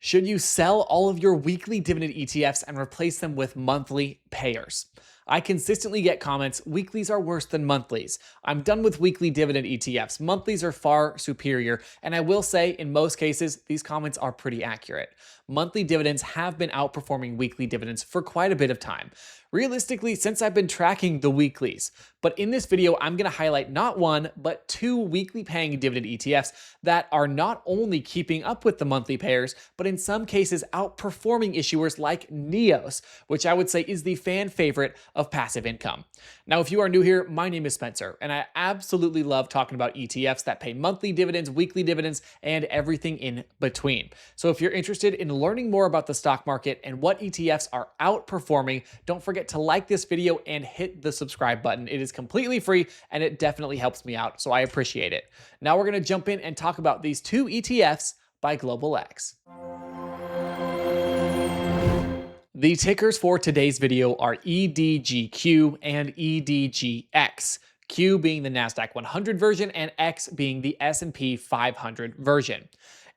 Should you sell all of your weekly dividend ETFs and replace them with monthly payers? I consistently get comments, weeklies are worse than monthlies. I'm done with weekly dividend ETFs. Monthlies are far superior. And I will say, in most cases, these comments are pretty accurate. Monthly dividends have been outperforming weekly dividends for quite a bit of time. Realistically, since I've been tracking the weeklies. But in this video, I'm going to highlight not one, but two weekly paying dividend ETFs that are not only keeping up with the monthly payers, but in some cases outperforming issuers like NEOS, which I would say is the fan favorite of passive income. Now, if you are new here, my name is Spencer, and I absolutely love talking about ETFs that pay monthly dividends, weekly dividends, and everything in between. So if you're interested in learning more about the stock market and what ETFs are outperforming, don't forget to like this video and hit the subscribe button. It is completely free and it definitely helps me out, so I appreciate it. Now we're going to jump in and talk about these two ETFs by Global X. The tickers for today's video are EDGQ and EDGX, Q being the NASDAQ 100 version and X being the S&P 500 version.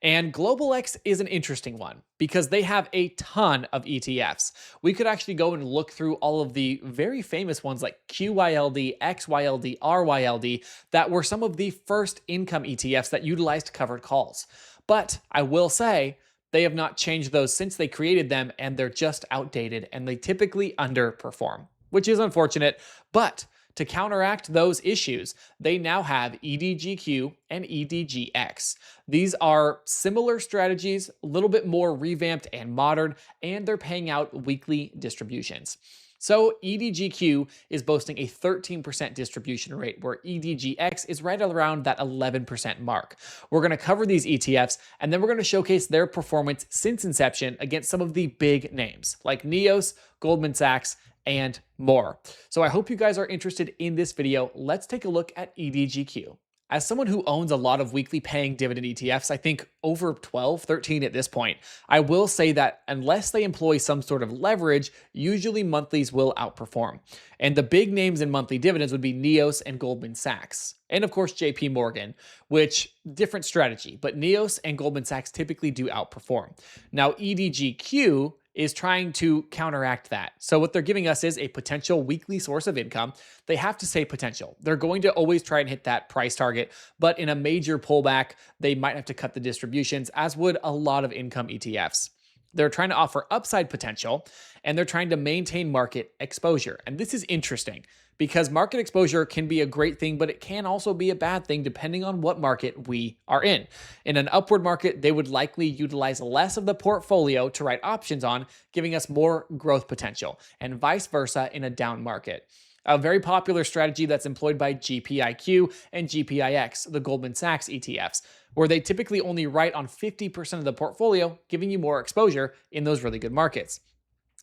And Global X is an interesting one because they have a ton of ETFs. We could actually go and look through all of the very famous ones like QYLD, XYLD, RYLD that were some of the first income ETFs that utilized covered calls. But I will say, they have not changed those since they created them, and they're just outdated and they typically underperform, which is unfortunate. But to counteract those issues, they now have EDGQ and EDGX. These are similar strategies, a little bit more revamped and modern, and they're paying out weekly distributions. So EDGQ is boasting a 13% distribution rate, where EDGX is right around that 11% mark. We're going to cover these ETFs, and then we're going to showcase their performance since inception against some of the big names like NEOS, Goldman Sachs, and more. So I hope you guys are interested in this video. Let's take a look at EDGQ. As someone who owns a lot of weekly paying dividend ETFs, I think over 12, 13 at this point, I will say that unless they employ some sort of leverage, usually monthlies will outperform. And the big names in monthly dividends would be NEOS and Goldman Sachs. And of course, JP Morgan, which different strategy, but NEOS and Goldman Sachs typically do outperform. Now, EDGQ is trying to counteract that. So what they're giving us is a potential weekly source of income. They have to say potential. They're going to always try and hit that price target, but in a major pullback, they might have to cut the distributions, as would a lot of income ETFs. They're trying to offer upside potential, and they're trying to maintain market exposure. And this is interesting because market exposure can be a great thing, but it can also be a bad thing depending on what market we are in. In an upward market, they would likely utilize less of the portfolio to write options on, giving us more growth potential, and vice versa in a down market. A very popular strategy that's employed by GPIQ and GPIX, the Goldman Sachs ETFs, where they typically only write on 50% of the portfolio, giving you more exposure in those really good markets.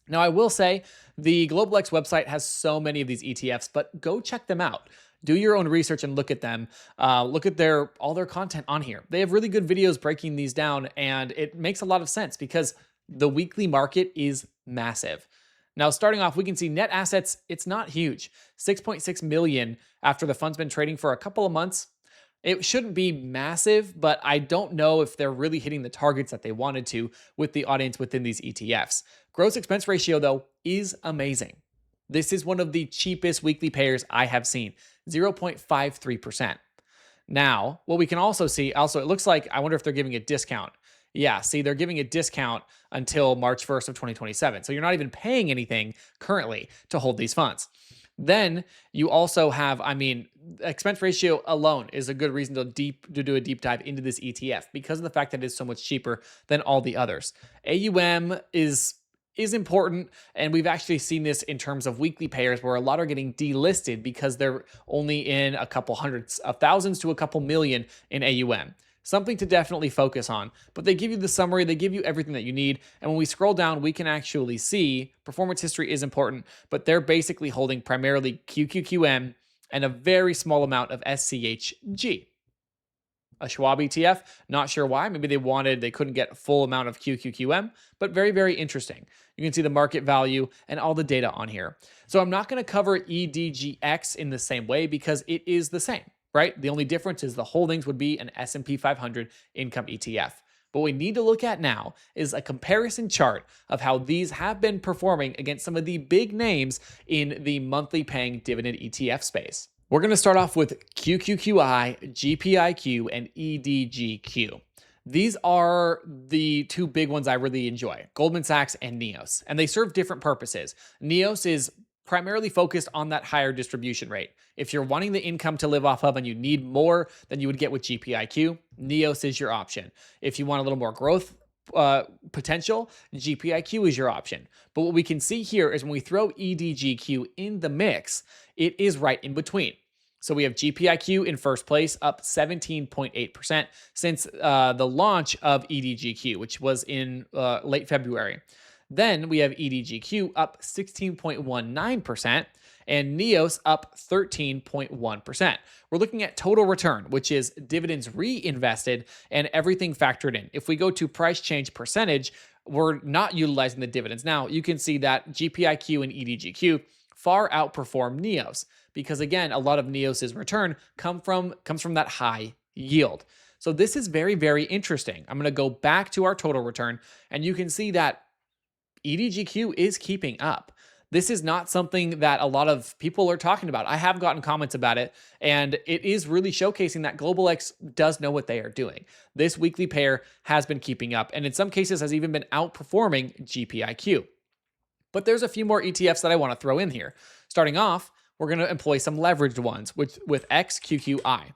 Now, I will say the Global X website has so many of these ETFs, but go check them out. Do your own research and look at them. Look at all their content on here. They have really good videos breaking these down, and it makes a lot of sense because the weekly market is massive. Now, starting off, we can see net assets, it's not huge. 6.6 million after the fund's been trading for a couple of months. It shouldn't be massive, but I don't know if they're really hitting the targets that they wanted to with the audience within these ETFs. Gross expense ratio, though, is amazing. This is one of the cheapest weekly payers I have seen, 0.53%. Now, what we can also see, it looks like, I wonder if they're giving a discount. Yeah, see, they're giving a discount until March 1st of 2027. So you're not even paying anything currently to hold these funds. Then you also have, expense ratio alone is a good reason to do a deep dive into this ETF because of the fact that it's so much cheaper than all the others. AUM is important, and we've actually seen this in terms of weekly payers where a lot are getting delisted because they're only in a couple hundreds of thousands to a couple million in AUM. Something to definitely focus on, but they give you the summary, they give you everything that you need, and when we scroll down, we can actually see performance history is important, but they're basically holding primarily QQQM and a very small amount of SCHG. A Schwab ETF, not sure why, maybe they couldn't get a full amount of QQQM, but very, very interesting. You can see the market value and all the data on here. So I'm not going to cover EDGX in the same way because it is the same. Right? The only difference is the holdings would be an S&P 500 income ETF. What we need to look at now is a comparison chart of how these have been performing against some of the big names in the monthly paying dividend ETF space. We're going to start off with QQQI, GPIQ, and EDGQ. These are the two big ones I really enjoy, Goldman Sachs and NEOS, and they serve different purposes. NEOS is primarily focused on that higher distribution rate. If you're wanting the income to live off of and you need more than you would get with GPIQ, NEOS is your option. If you want a little more growth potential, GPIQ is your option. But what we can see here is when we throw EDGQ in the mix, it is right in between. So we have GPIQ in first place, up 17.8% since the launch of EDGQ, which was in late February. Then we have EDGQ up 16.19% and NEOS up 13.1%. We're looking at total return, which is dividends reinvested and everything factored in. If we go to price change percentage, we're not utilizing the dividends. Now, you can see that GPIQ and EDGQ far outperform NEOS because, again, a lot of NEOS's return comes from that high yield. So this is very, very interesting. I'm going to go back to our total return, and you can see that EDGQ is keeping up. This is not something that a lot of people are talking about. I have gotten comments about it, and it is really showcasing that Global X does know what they are doing. This weekly pair has been keeping up, and in some cases has even been outperforming GPIQ. But there's a few more ETFs that I want to throw in here. Starting off, we're going to employ some leveraged ones with XQQI.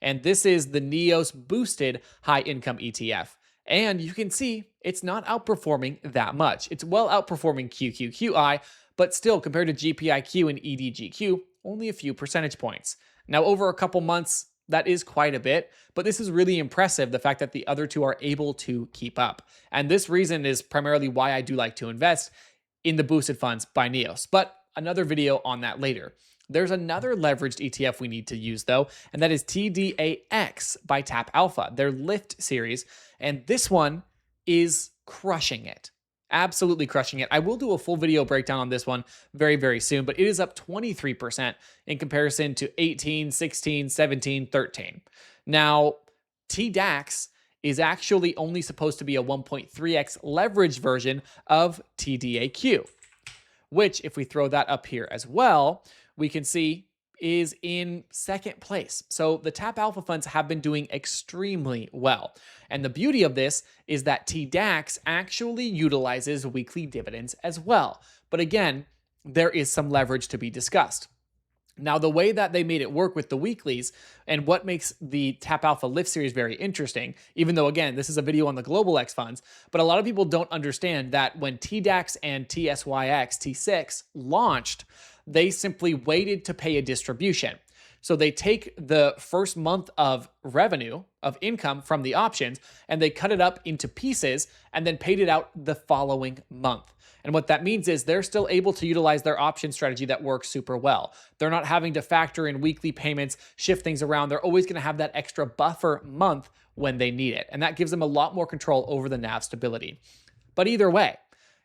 And this is the NEOS boosted high income ETF. And you can see it's not outperforming that much. It's well outperforming QQQI, but still compared to GPIQ and EDGQ, only a few percentage points. Now, over a couple months, that is quite a bit, but this is really impressive, the fact that the other two are able to keep up. And this reason is primarily why I do like to invest in the boosted funds by NEOS, but another video on that later. There's another leveraged ETF we need to use though, and that is TDAX by TappAlpha, their Lift series. And this one is crushing it. Absolutely crushing it. I will do a full video breakdown on this one very, very soon, but it is up 23% in comparison to 18, 16, 17, 13. Now, TDAX is actually only supposed to be a 1.3x leveraged version of TDAQ, which if we throw that up here as well, we can see is in second place. So the TappAlpha funds have been doing extremely well. And the beauty of this is that TDAX actually utilizes weekly dividends as well. But again, there is some leverage to be discussed. Now, the way that they made it work with the weeklies and what makes the TappAlpha Lift series very interesting, even though, again, this is a video on the Global X funds, but a lot of people don't understand that when TDAX and TSYX, T6 launched, they simply waited to pay a distribution. So they take the first month of revenue, of income from the options, and they cut it up into pieces and then paid it out the following month. And what that means is they're still able to utilize their option strategy that works super well. They're not having to factor in weekly payments, shift things around. They're always going to have that extra buffer month when they need it. And that gives them a lot more control over the NAV stability. But either way,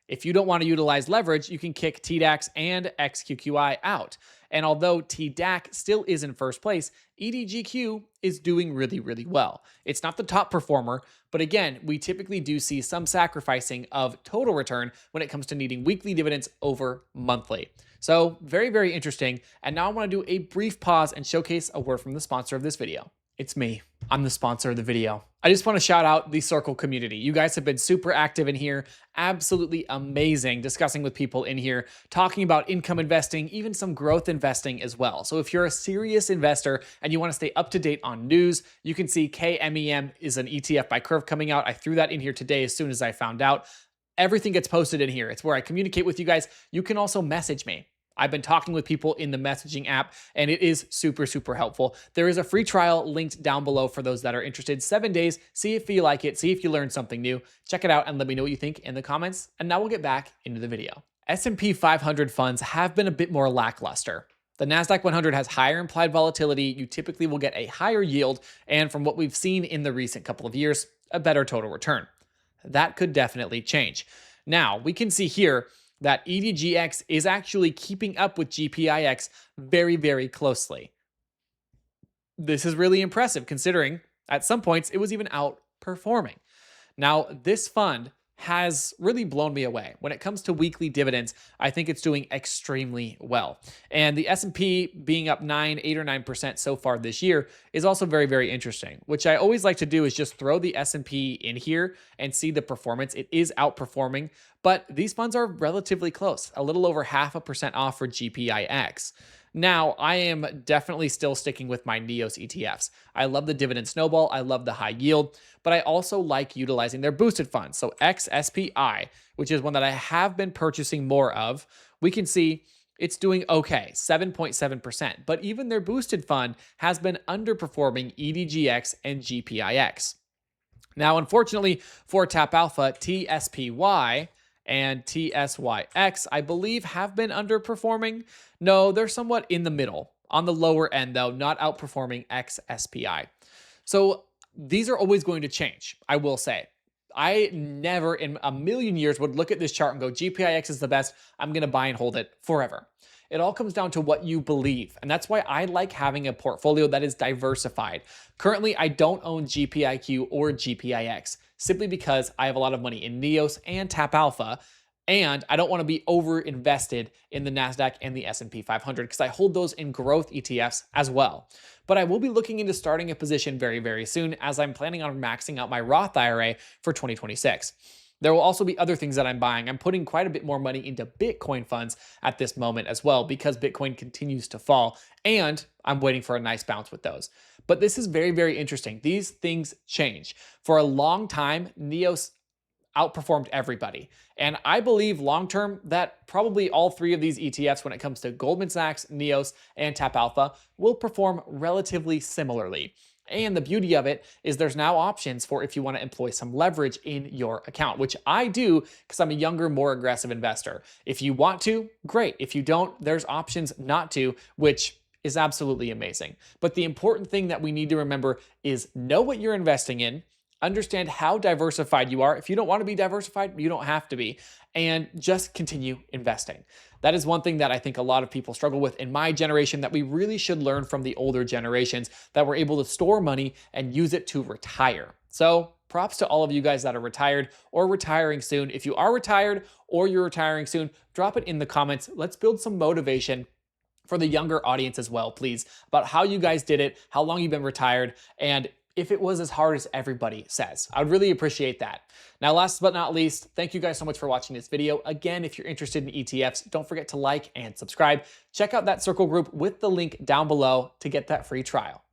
if you don't want to utilize leverage, you can kick TDAX and XQQI out. And although TDAQ still is in first place, EDGQ is doing really, really well. It's not the top performer, but again, we typically do see some sacrificing of total return when it comes to needing weekly dividends over monthly. So very, very interesting. And now I want to do a brief pause and showcase a word from the sponsor of this video. It's me. I'm the sponsor of the video. I just want to shout out the Circle community. You guys have been super active in here, absolutely amazing, discussing with people in here, talking about income investing, even some growth investing as well. So if you're a serious investor and you want to stay up to date on news, you can see KMEM is an ETF by Curve coming out. I threw that in here today as soon as I found out. Everything gets posted in here. It's where I communicate with you guys. You can also message me. I've been talking with people in the messaging app, and it is super, super helpful. There is a free trial linked down below for those that are interested. 7 days, see if you like it, see if you learned something new. Check it out and let me know what you think in the comments. And now we'll get back into the video. S&P 500 funds have been a bit more lackluster. The NASDAQ 100 has higher implied volatility. You typically will get a higher yield, and from what we've seen in the recent couple of years, a better total return. That could definitely change. Now, we can see here that EDGX is actually keeping up with GPIX very, very closely. This is really impressive considering at some points it was even outperforming. Now, this fund has really blown me away. When it comes to weekly dividends, I think it's doing extremely well. And the S&P being up 8 or 9% so far this year is also very, very interesting. Which I always like to do is just throw the S&P in here and see the performance. It is outperforming, but these funds are relatively close, a little over 0.5% off for GPIX. Now, I am definitely still sticking with my NEOS ETFs. I love the dividend snowball, I love the high yield, but I also like utilizing their boosted funds. So XSPI, which is one that I have been purchasing more of, we can see it's doing okay, 7.7%. But even their boosted fund has been underperforming EDGX and GPIX. Now, unfortunately for TappAlpha, TSPY and TSYX, I believe, have been underperforming. No, they're somewhat in the middle, on the lower end, though, not outperforming XSPI. So these are always going to change, I will say. I never in a million years would look at this chart and go, GPIX is the best. I'm going to buy and hold it forever. It all comes down to what you believe. And that's why I like having a portfolio that is diversified. Currently, I don't own GPIQ or GPIX simply because I have a lot of money in NEOS and TappAlpha. And I don't want to be over invested in the NASDAQ and the S&P 500 because I hold those in growth ETFs as well. But I will be looking into starting a position very, very soon as I'm planning on maxing out my Roth IRA for 2026. There will also be other things that I'm buying. I'm putting quite a bit more money into Bitcoin funds at this moment as well because Bitcoin continues to fall and I'm waiting for a nice bounce with those. But this is very, very interesting. These things change. For a long time, NEOS outperformed everybody. And I believe long-term that probably all three of these ETFs when it comes to Goldman Sachs, NEOS, and TappAlpha will perform relatively similarly. And the beauty of it is there's now options for if you want to employ some leverage in your account, which I do because I'm a younger, more aggressive investor. If you want to, great. If you don't, there's options not to, which is absolutely amazing. But the important thing that we need to remember is know what you're investing in, understand how diversified you are. If you don't want to be diversified, you don't have to be, and just continue investing. That is one thing that I think a lot of people struggle with in my generation that we really should learn from the older generations that were able to store money and use it to retire. So props to all of you guys that are retired or retiring soon. If you are retired or you're retiring soon, drop it in the comments. Let's build some motivation for the younger audience as well, please, about how you guys did it, how long you've been retired, and if it was as hard as everybody says. I would really appreciate that. Now, last but not least, thank you guys so much for watching this video. Again, if you're interested in ETFs, don't forget to like and subscribe. Check out that circle group with the link down below to get that free trial.